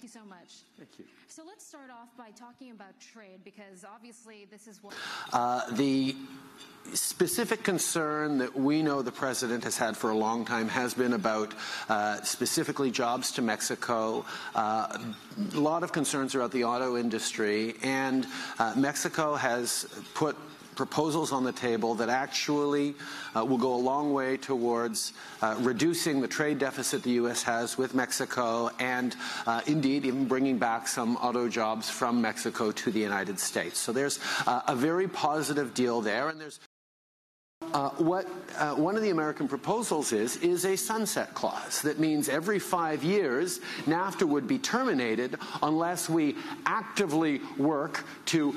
you so much. Thank you. So let's start off by talking about trade, because obviously this is what... The specific concern that we know the President has had for a long time has been about specifically jobs to Mexico, a lot of concerns about the auto industry, and Mexico has put proposals on the table that actually will go a long way towards reducing the trade deficit the U.S. has with Mexico, and indeed even bringing back some auto jobs from Mexico to the United States. So there's a very positive deal there, and there's what one of the American proposals is a sunset clause. That means every 5 years, NAFTA would be terminated unless we actively work to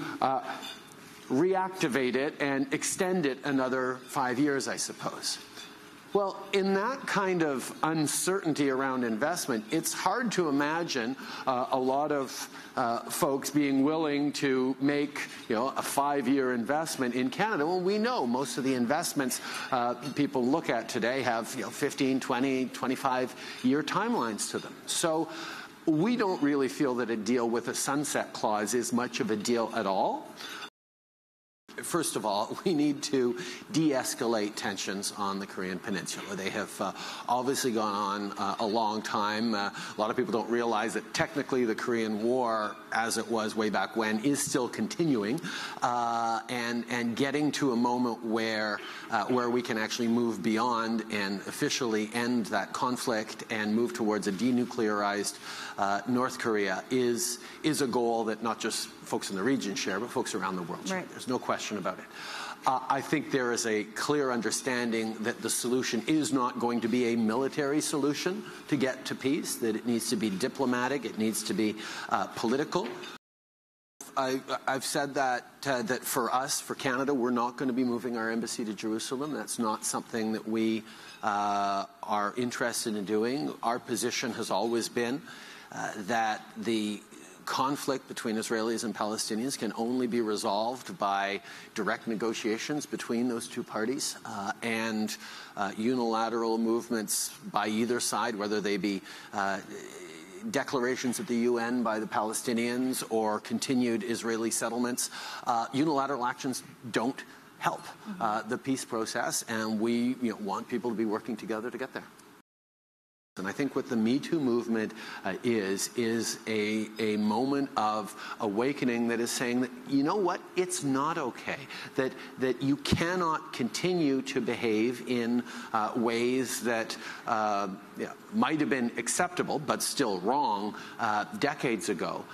reactivate it and extend it another 5 years, I suppose. Well, in that kind of uncertainty around investment, it's hard to imagine a lot of folks being willing to make, a 5-year investment in Canada. Well, we know most of the investments people look at today have 15, 20, 25-year timelines to them. So we don't really feel that a deal with a sunset clause is much of a deal at all. First of all, we need to de-escalate tensions on the Korean Peninsula. They have obviously gone on a long time. A lot of people don't realize that technically the Korean War, as it was way back when, is still continuing, and getting to a moment where we can actually move beyond and officially end that conflict and move towards a denuclearized North Korea is a goal that not just folks in the region share, but folks around the world share. Right. There's no question about it. I think there is a clear understanding that the solution is not going to be a military solution to get to peace, that it needs to be diplomatic, it needs to be political. I've said that for us, for Canada, we're not going to be moving our embassy to Jerusalem. That's not something that we are interested in doing. Our position has always been that the conflict between Israelis and Palestinians can only be resolved by direct negotiations between those two parties, and unilateral movements by either side, whether they be declarations at the UN by the Palestinians or continued Israeli settlements. Unilateral actions don't help the peace process, and we want people to be working together to get there. And I think what the Me Too movement is a moment of awakening that is saying that, you know what, it's not okay, that you cannot continue to behave in ways that might have been acceptable but still wrong decades ago,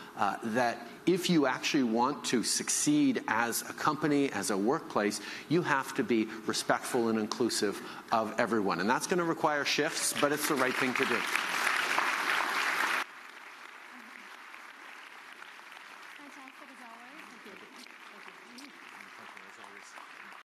that if you actually want to succeed as a company, as a workplace, you have to be respectful and inclusive of everyone. And that's going to require shifts, but it's the right thing to do.